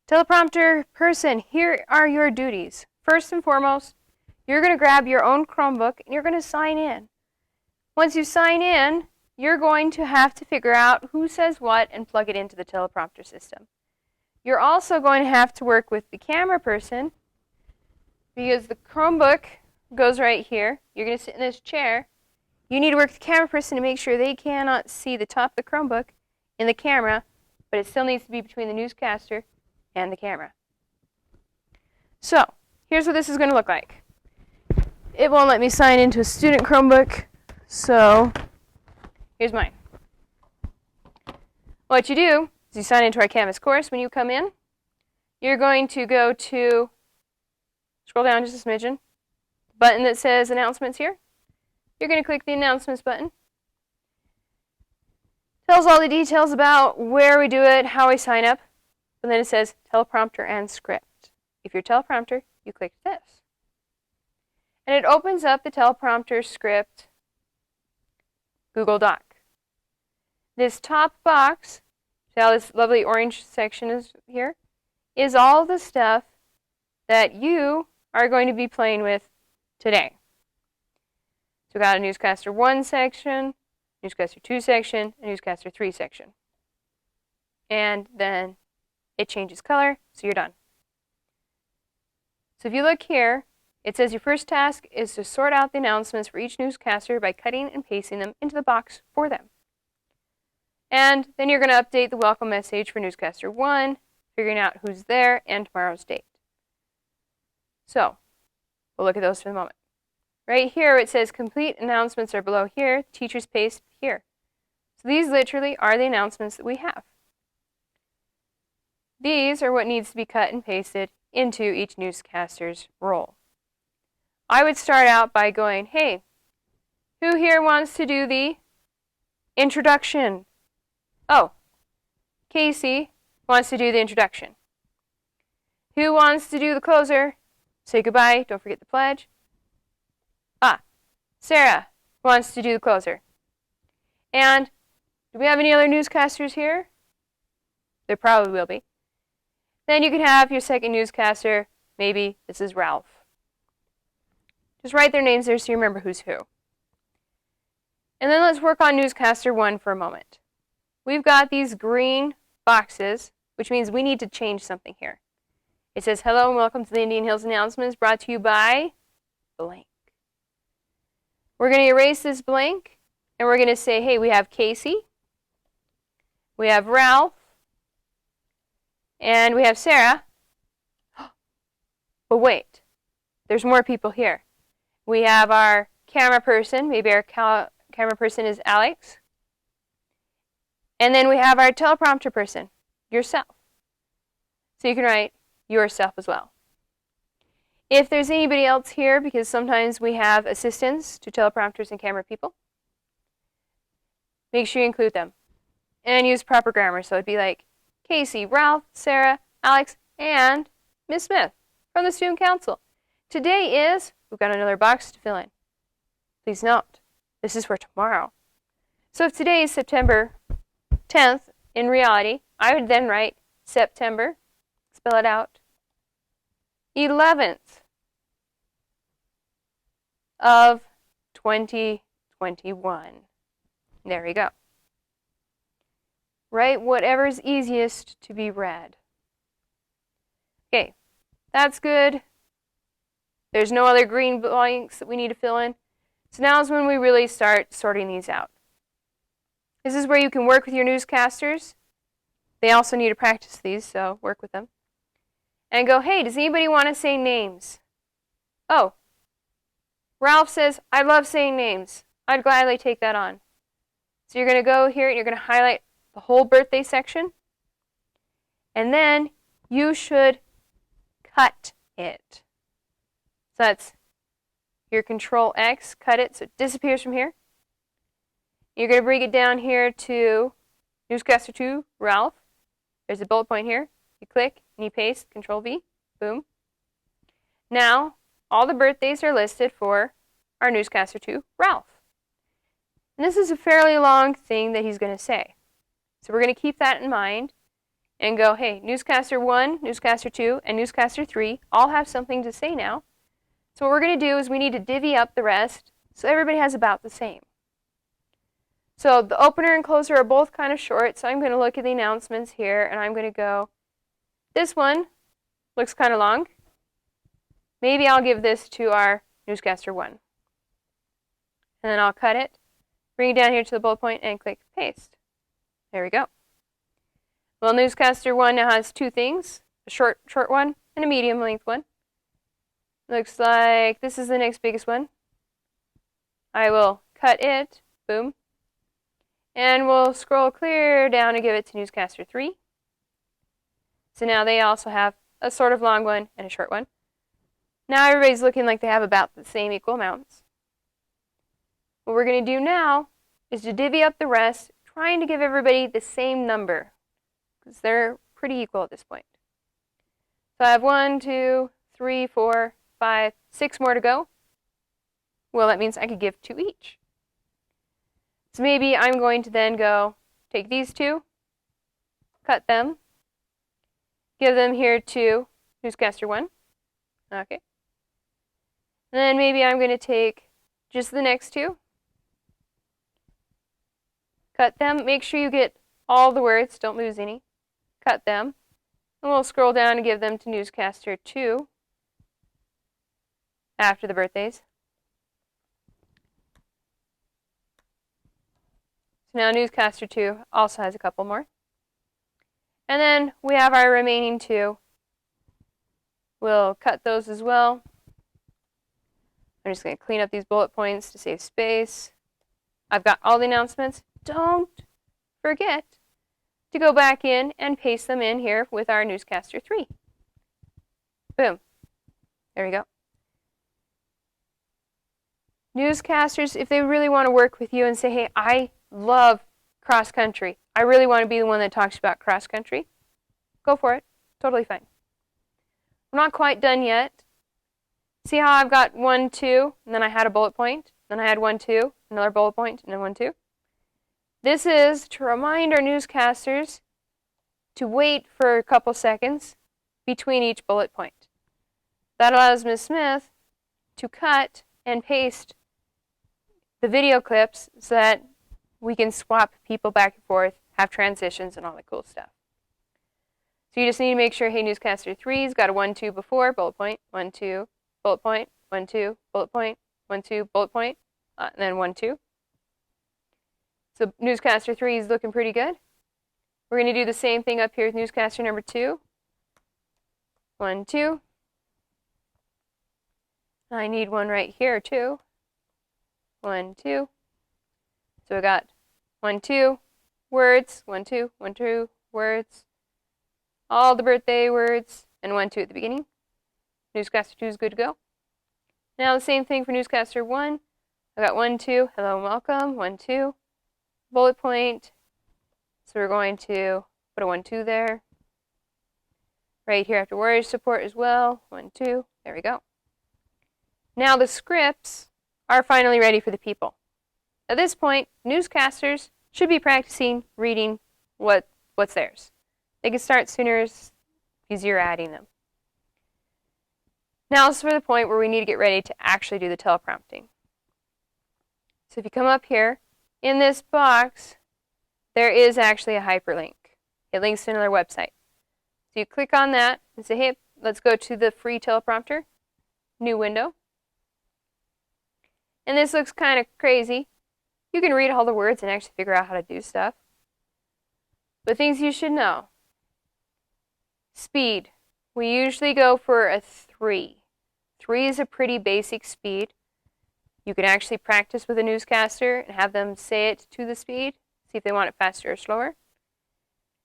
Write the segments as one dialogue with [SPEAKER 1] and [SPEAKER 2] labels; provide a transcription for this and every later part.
[SPEAKER 1] Teleprompter person, here are your duties. First and foremost, you're going to grab your own Chromebook and you're going to sign in. Once you sign in, you're going to have to figure out who says what and plug it into the teleprompter system. You're also going to have to work with the camera person because the Chromebook goes right here. You're going to sit in this chair. You need to work with the camera person to make sure they cannot see the top of the Chromebook in the camera, but it still needs to be between the newscaster and the camera. So, here's what this is going to look like. It won't let me sign into a student Chromebook, so here's mine. What you do is you sign into our Canvas course. When you come in, you're going to go to, scroll down just a smidgen, button that says Announcements here. You're going to click the Announcements button. Tells all the details about where we do it, how we sign up, and then it says Teleprompter and Script. If you're teleprompter, you click this. And it opens up the teleprompter script Google Doc. This top box, see how this lovely orange section is here, is all the stuff that you are going to be playing with today. So we've got a Newscaster 1 section, Newscaster 2 section, and Newscaster 3 section. And then it changes color, so you're done. So if you look here, it says your first task is to sort out the announcements for each newscaster by cutting and pasting them into the box for them. And then you're going to update the welcome message for Newscaster 1, figuring out who's there and tomorrow's date. So we'll look at those for a moment. Right here it says complete announcements are below here, teachers paste here. So these literally are the announcements that we have. These are what needs to be cut and pasted into each newscaster's role. I would start out by going, hey, who here wants to do the introduction? Oh, Casey wants to do the introduction. Who wants to do the closer? Say goodbye, don't forget the pledge. Ah, Sarah wants to do the closer. And do we have any other newscasters here? There probably will be. Then you can have your second newscaster, maybe this is Ralph. Just write their names there so you remember who's who. And then let's work on newscaster 1 for a moment. We've got these green boxes, which means we need to change something here. It says, hello and welcome to the Indian Hills announcements brought to you by blank. We're going to erase this blank, and we're going to say, hey, we have Casey, we have Ralph, and we have Sarah. But wait, there's more people here. We have our camera person, maybe our camera person is Alex. And then we have our teleprompter person, yourself. So you can write yourself as well. If there's anybody else here, because sometimes we have assistants to teleprompters and camera people, make sure you include them. And use proper grammar, so it'd be like Casey, Ralph, Sarah, Alex, and Miss Smith from the Student Council. Today is, we've got another box to fill in. Please note, this is for tomorrow. So if today is September 10th, in reality, I would then write September, spell it out, 11th of 2021. There we go. Write whatever's easiest to be read. Okay, that's good. There's no other green blanks that we need to fill in. So now is when we really start sorting these out. This is where you can work with your newscasters. They also need to practice these, so work with them. And go, hey, does anybody want to say names? Oh, Ralph says, I love saying names. I'd gladly take that on. So you're going to go here and you're going to highlight the whole birthday section. And then you should cut it. So that's your Control X, cut it so it disappears from here. You're going to bring it down here to Newscaster 2, Ralph. There's a bullet point here. You click and you paste, Control V, boom. Now, all the birthdays are listed for our Newscaster 2, Ralph. And this is a fairly long thing that he's going to say. So we're going to keep that in mind. and go, hey, newscaster 1, newscaster 2, and newscaster 3 all have something to say now. So what we're going to do is we need to divvy up the rest so everybody has about the same. So the opener and closer are both kind of short, so I'm going to look at the announcements here, and I'm going to go, this one looks kind of long. Maybe I'll give this to our newscaster 1. And then I'll cut it, bring it down here to the bullet point, and click paste. There we go. Well, newscaster 1 now has 2 things, a short one and a medium length one. Looks like this is the next biggest one. I will cut it, boom, and we'll scroll clear down and give it to newscaster 3. So now they also have a sort of long one and a short one. Now everybody's looking like they have about the same equal amounts. What we're going to do now is to divvy up the rest, trying to give everybody the same number, because they're pretty equal at this point. So I have 1, 2, 3, 4, 5, 6 more to go. Well, that means I could give 2 each. So maybe I'm going to then go take these 2, cut them, give them here to newscaster 1. Okay. And then maybe I'm going to take just the next 2, cut them, make sure you get all the words, don't lose any, cut them, and we'll scroll down and give them to newscaster 2 after the birthdays. So now newscaster 2 also has a couple more. And then we have our remaining 2. We'll cut those as well. I'm just going to clean up these bullet points to save space. I've got all the announcements. Don't forget to go back in and paste them in here with our newscaster 3. Boom. There we go. Newscasters, if they really want to work with you and say, hey, I love cross country, I really want to be the one that talks about cross country, go for it. Totally fine. I'm not quite done yet. See how I've got 1, 2, and then I had a bullet point, then I had 1, 2, another bullet point, and then 1, 2. This is to remind our newscasters to wait for a couple seconds between each bullet point. That allows Ms. Smith to cut and paste the video clips so that we can swap people back and forth, have transitions, and all that cool stuff. So you just need to make sure, hey, newscaster 3's got a 1, 2 before, bullet point, 1, 2, bullet point, 1, 2, bullet point, 1, 2, bullet point, and then 1, 2. So newscaster 3 is looking pretty good. We're going to do the same thing up here with newscaster number 2. 1, 2. I need one right here too. 1, 2. So we got 1, 2 words, 1, 2, 1, 2 words, all the birthday words, and 1, 2 at the beginning. Newscaster 2 is good to go. Now the same thing for newscaster 1. I got 1, 2, hello and welcome, 1, 2, bullet point. So we're going to put a 1, 2 there. Right here after warrior support as well, 1, 2, there we go. Now the scripts are finally ready for the people. At this point, newscasters should be practicing reading what's theirs. They can start sooner as easier adding them. Now it's for the point where we need to get ready to actually do the teleprompting. So if you come up here, in this box, there is actually a hyperlink. It links to another website. So you click on that and say, hey, let's go to the free teleprompter, new window. And this looks kind of crazy. You can read all the words and actually figure out how to do stuff. But things you should know. Speed. We usually go for a 3. 3 is a pretty basic speed. You can actually practice with a newscaster and have them say it to the speed. See if they want it faster or slower.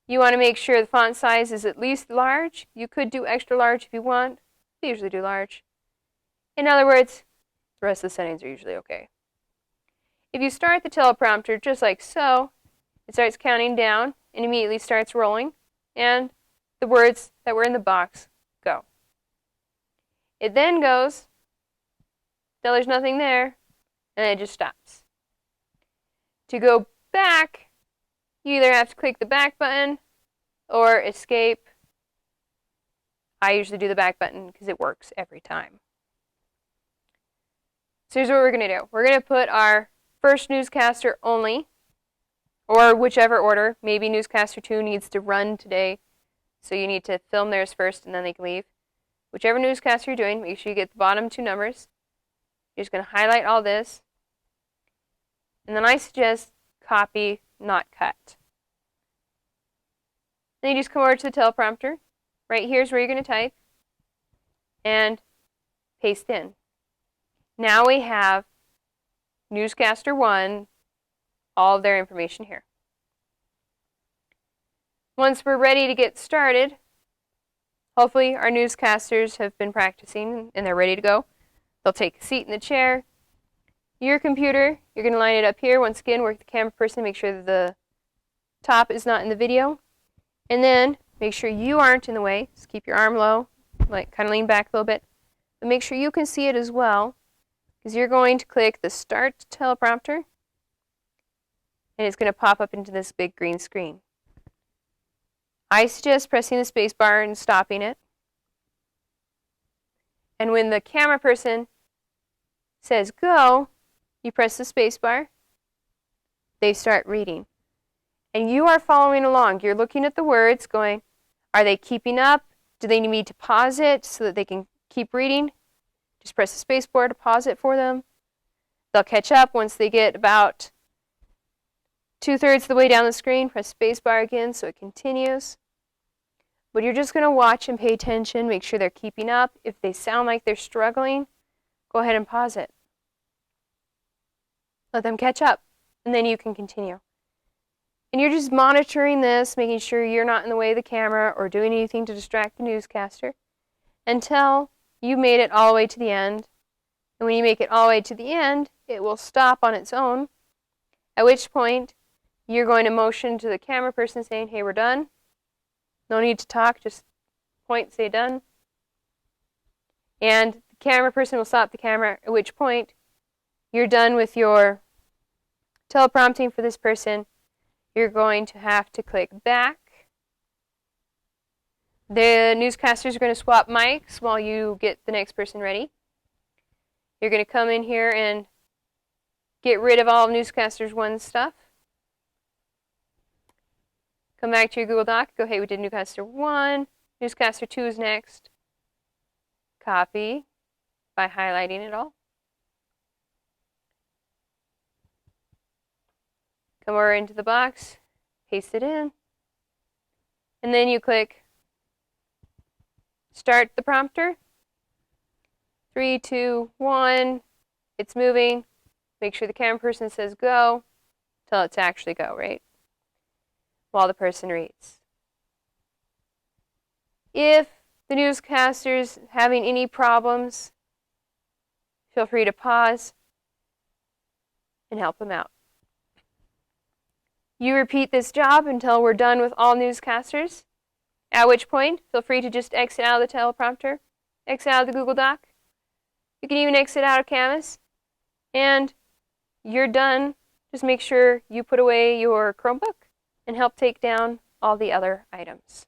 [SPEAKER 1] You want to make sure the font size is at least large. You could do extra large if you want. We usually do large. In other words, the rest of the settings are usually okay. If you start the teleprompter just like so, it starts counting down and immediately starts rolling, and the words that were in the box go. It then goes till there's nothing there, and it just stops. To go back, you either have to click the back button, or escape. I usually do the back button because it works every time. So here's what we're going to do. We're going to put our first newscaster only, or whichever order. Maybe newscaster 2 needs to run today, so you need to film theirs first and then they can leave. Whichever newscaster you're doing, make sure you get the bottom 2 numbers. You're just going to highlight all this. And then I suggest copy, not cut. Then you just come over to the teleprompter. Right here's where you're going to type and paste in. Now we have newscaster 1, all of their information here. Once we're ready to get started, hopefully our newscasters have been practicing and they're ready to go. They'll take a seat in the chair. Your computer, you're going to line it up here. Once again, work the camera person, make sure that the top is not in the video. And then make sure you aren't in the way. Just keep your arm low, like kind of lean back a little bit. But make sure you can see it as well, because you're going to click the Start Teleprompter, and it's going to pop up into this big green screen. I suggest pressing the space bar and stopping it. And when the camera person says go, you press the space bar, they start reading. And you are following along. You're looking at the words going, are they keeping up? Do they need me to pause it so that they can keep reading? Just press the space bar to pause it for them. They'll catch up once they get about 2/3 of the way down the screen. Press space bar again so it continues. But you're just going to watch and pay attention, make sure they're keeping up. If they sound like they're struggling, go ahead and pause it. Let them catch up, and then you can continue. And you're just monitoring this, making sure you're not in the way of the camera or doing anything to distract the newscaster until you made it all the way to the end. And when you make it all the way to the end, it will stop on its own, at which point you're going to motion to the camera person saying, hey, we're done. No need to talk, just point, say done. And the camera person will stop the camera, at which point you're done with your teleprompting for this person. You're going to have to click back. The newscasters are going to swap mics while you get the next person ready. You're going to come in here and get rid of all of newscasters 1's stuff. Come back to your Google Doc. Go, hey, we did newscaster 1. Newscaster 2 is next. Copy by highlighting it all. Come over into the box, paste it in, and then you click Start the prompter. 3, 2, 1. It's moving. Make sure the camera person says go. Tell it to actually go, right? While the person reads. If the newscaster's having any problems, feel free to pause and help them out. You repeat this job until we're done with all newscasters, at which point feel free to just exit out of the teleprompter, exit out of the Google Doc. You can even exit out of Canvas, and you're done. Just make sure you put away your Chromebook and help take down all the other items.